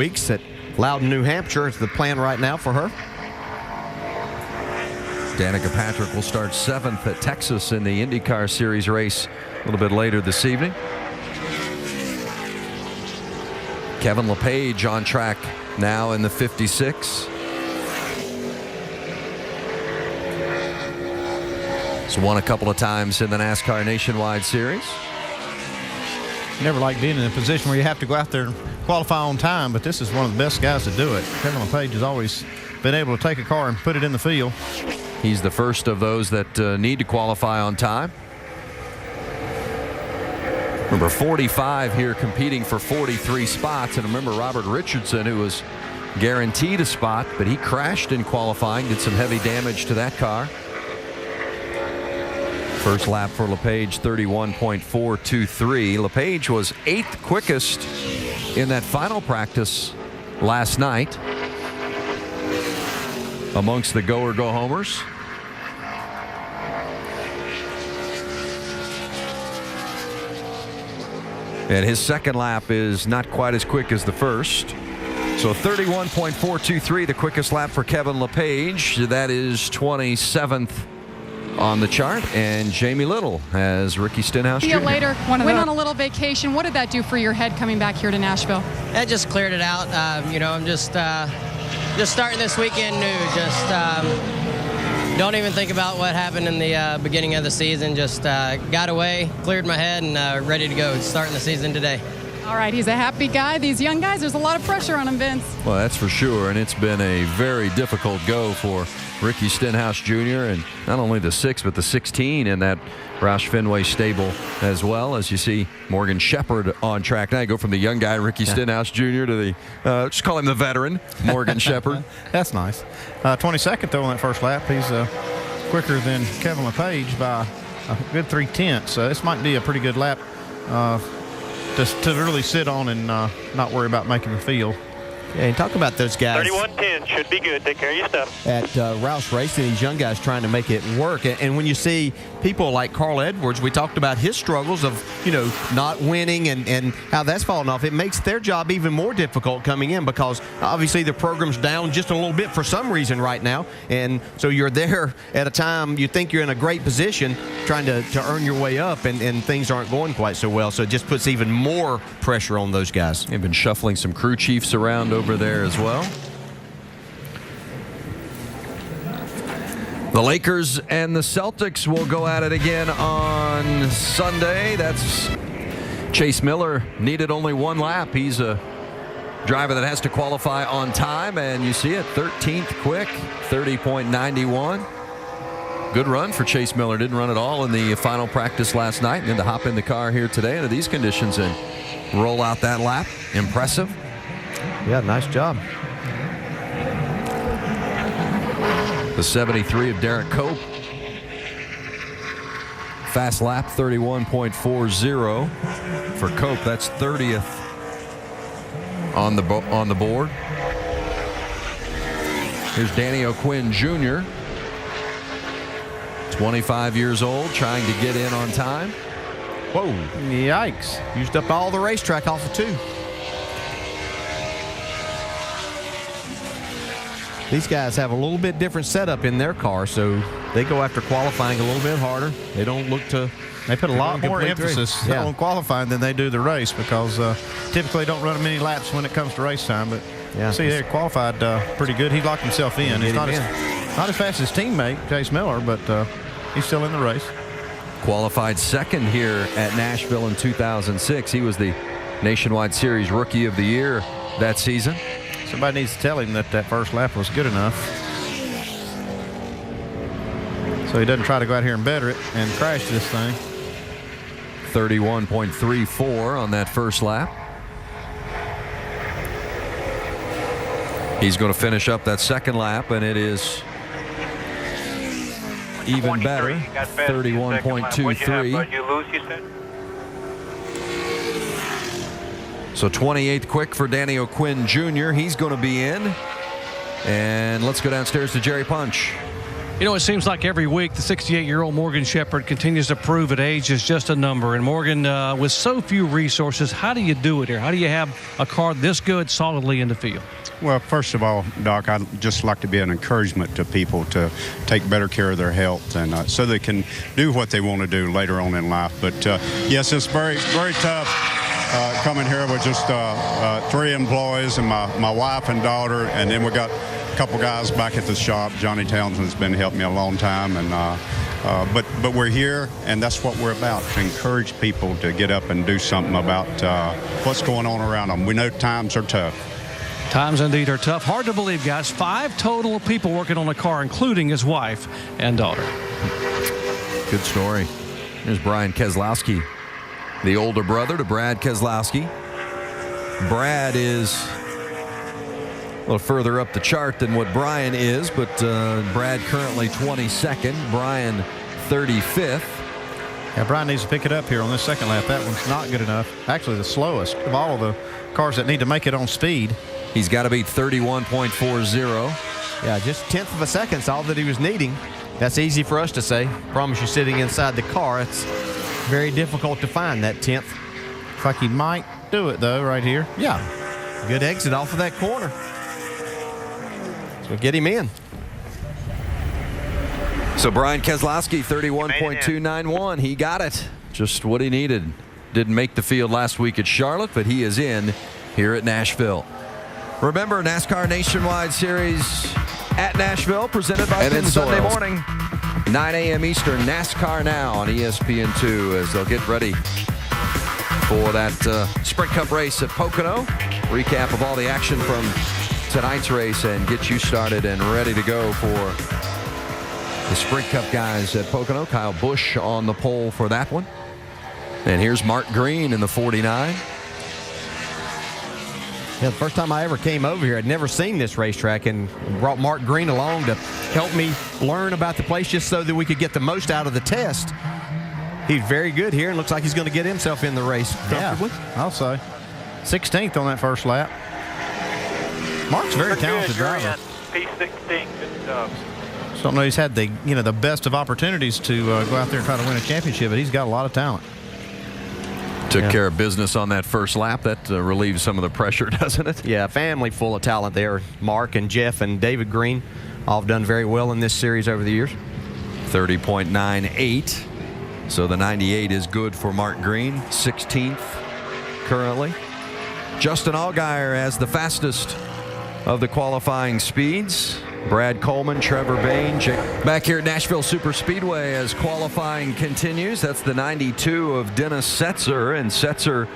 weeks at Loudon, New Hampshire is the plan right now for her. Danica Patrick will start 7th at Texas in the IndyCar Series race a little bit later this evening. Kevin Lepage on track now in the 56. He's won a couple of times in the NASCAR Nationwide Series. Never like being in a position where you have to go out there and qualify on time, but this is one of the best guys to do it. Kevin Lepage has always been able to take a car and put it in the field. He's the first of those that need to qualify on time. Number 45 here competing for 43 spots. And remember Robert Richardson, who was guaranteed a spot, but he crashed in qualifying, did some heavy damage to that car. First lap for Lepage, 31.423. Lepage was 8th quickest in that final practice last night amongst the go or go homers. And his second lap is not quite as quick as the first. So 31.423, the quickest lap for Kevin Lepage. That is 27th on the chart. And Jamie Little has Ricky Stenhouse Jr. See you later. Went on a little vacation. What did that do for your head coming back here to Nashville? It just cleared it out. I'm just starting this weekend new. Don't even think about what happened in the beginning of the season. Just got away, cleared my head, and ready to go. Starting the season today. All right, he's a happy guy. These young guys, there's a lot of pressure on him, Vince. Well, that's for sure, and it's been a very difficult go for Ricky Stenhouse Jr. and not only the 6 but the 16 in that Roush Fenway stable as well. As you see Morgan Shepherd on track now. You go from the young guy Ricky Stenhouse Jr. to the just call him the veteran Morgan Shepherd. That's nice. 22nd though on that first lap. He's quicker than Kevin Lepage by a good 3/10. So this might be a pretty good lap to really sit on and not worry about making the field. Yeah, and talk about those guys. 31.10 should be good. Take care of your stuff. At Roush Racing, these young guys trying to make it work. And when you see people like Carl Edwards, we talked about his struggles of, not winning and how that's fallen off. It makes their job even more difficult coming in because obviously the program's down just a little bit for some reason right now. And so you're there at a time you think you're in a great position trying to earn your way up and things aren't going quite so well. So it just puts even more pressure on those guys. They've been shuffling some crew chiefs around over there as well. The Lakers and the Celtics will go at it again on Sunday. That's Chase Miller needed only one lap. He's a driver that has to qualify on time, and you see it, 13th quick, 30.91. Good run for Chase Miller. Didn't run at all in the final practice last night, and then to hop in the car here today under these conditions and roll out that lap. Impressive. Yeah, nice job. The 73 of Derek Cope. Fast lap, 31.40 for Cope. That's 30th on the board. Here's Danny O'Quinn Jr., 25 years old, trying to get in on time. Whoa. Yikes. Used up all the racetrack off of 2. These guys have a little bit different setup in their car, so they go after qualifying a little bit harder. They don't look to. They put a lot more emphasis on qualifying than they do the race because typically don't run many laps when it comes to race time. But see, they qualified pretty good. He locked himself in. He's not as fast as his teammate, Chase Miller, but he's still in the race. Qualified second here at Nashville in 2006. He was the Nationwide Series Rookie of the Year that season. Somebody needs to tell him that first lap was good enough, so he doesn't try to go out here and better it and crash this thing. 31.34 on that first lap. He's going to finish up that second lap, and it is even better, 31.23. You lose, you said? So 28th quick for Danny O'Quinn Jr. He's going to be in. And let's go downstairs to Jerry Punch. You know, it seems like every week the 68-year-old Morgan Shepherd continues to prove that age is just a number. And Morgan, with so few resources, how do you do it here? How do you have a car this good solidly in the field? Well, first of all, Doc, I'd just like to be an encouragement to people to take better care of their health and so they can do what they want to do later on in life. But, yes, it's very, very tough coming here with just 3 employees and my wife and daughter, and then we got a couple guys back at the shop. Johnny Townsend's been helping me a long time, and but we're here, and that's what we're about, to encourage people to get up and do something about what's going on around them. We know times are tough. Times indeed are tough. Hard to believe, guys. 5 total people working on the car, including his wife and daughter. Good story. There's Brian Keselowski, the older brother to Brad Keselowski. Brad is a little further up the chart than what Brian is, but Brad currently 22nd, Brian 35th. Yeah, Brian needs to pick it up here on this second lap. That one's not good enough. Actually, the slowest of all of the cars that need to make it on speed. He's got to beat 31.40. Yeah, just 1/10 of a second's all that he was needing. That's easy for us to say. Promise you, sitting inside the car, it's very difficult to find that 10th. Looks like he might do it, though, right here. Yeah, good exit off of that corner. So get him in. So Brian Keselowski, 31.291. He got it. Just what he needed. Didn't make the field last week at Charlotte, but he is in here at Nashville. Remember, NASCAR Nationwide Series at Nashville, presented by Penn Sunday morning, 9 a.m. Eastern. NASCAR Now on ESPN2 as they'll get ready for that Sprint Cup race at Pocono. Recap of all the action from tonight's race and get you started and ready to go for the Sprint Cup guys at Pocono. Kyle Busch on the pole for that one. And here's Mark Green in the 49. Yeah, the first time I ever came over here, I'd never seen this racetrack, and brought Mark Green along to help me learn about the place just so that we could get the most out of the test. He's very good here and looks like he's going to get himself in the race comfortably. Yeah, I'll say. 16th on that first lap. Mark's a very talented driver. P16, good stuff. Just don't know he's had the best of opportunities to go out there and try to win a championship, but he's got a lot of talent. Took care of business on that first lap. That relieves some of the pressure, doesn't it? Yeah, family full of talent there. Mark and Jeff and David Green all have done very well in this series over the years. 30.98. So the 98 is good for Mark Green. 16th currently. Justin Allgaier has the fastest of the qualifying speeds. Brad Coleman, Trevor Bayne. Back here at Nashville Superspeedway as qualifying continues. That's the 92 of Dennis Setzer, and Setzer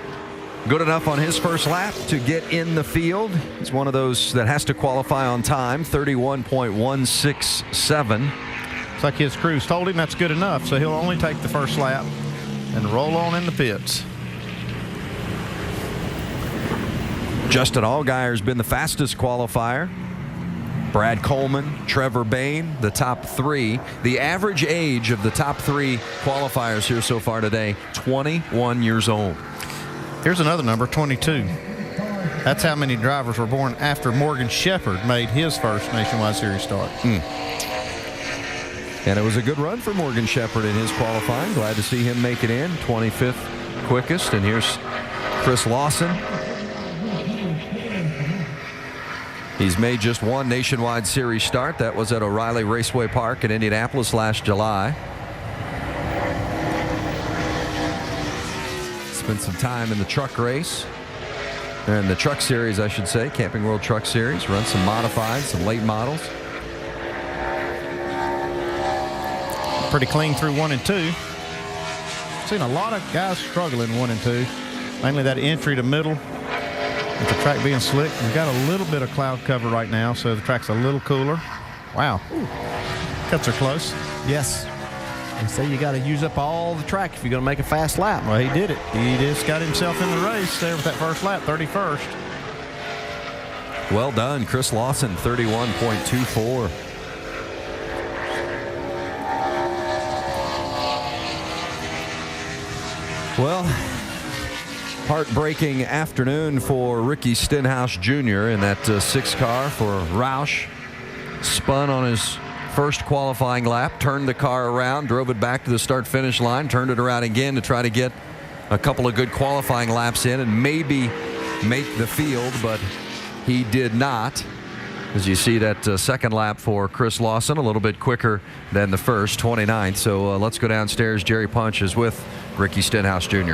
good enough on his first lap to get in the field. He's one of those that has to qualify on time, 31.167. Looks like his crew's told him that's good enough, so he'll only take the first lap and roll on in the pits. Justin Allgaier's been the fastest qualifier. Brad Coleman, Trevor Bayne, the top 3. The average age of the top 3 qualifiers here so far today, 21 years old. Here's another number, 22. That's how many drivers were born after Morgan Shepherd made his first Nationwide Series start. And it was a good run for Morgan Shepherd in his qualifying. Glad to see him make it in, 25th quickest. And here's Chris Lawson. He's made just one Nationwide Series start. That was at O'Reilly Raceway Park in Indianapolis last July. Spent some time in the truck race. And the truck series, I should say. Camping World Truck Series. Run some modifieds, some late models. Pretty clean through 1 and 2. Seen a lot of guys struggling 1 and 2. Mainly that entry to middle. With the track being slick, we've got a little bit of cloud cover right now, so the track's a little cooler. Wow. Ooh. Cuts are close. Yes. They say you got to use up all the track if you're going to make a fast lap. Well, he did it. He just got himself in the race there with that first lap, 31st. Well done, Chris Lawson, 31.24. Well, heartbreaking afternoon for Ricky Stenhouse Jr. in that 6 car for Roush. Spun on his first qualifying lap, turned the car around, drove it back to the start-finish line, turned it around again to try to get a couple of good qualifying laps in and maybe make the field, but he did not. As you see that second lap for Chris Lawson, a little bit quicker than the first, 29th. So let's go downstairs. Jerry Punch is with Ricky Stenhouse Jr.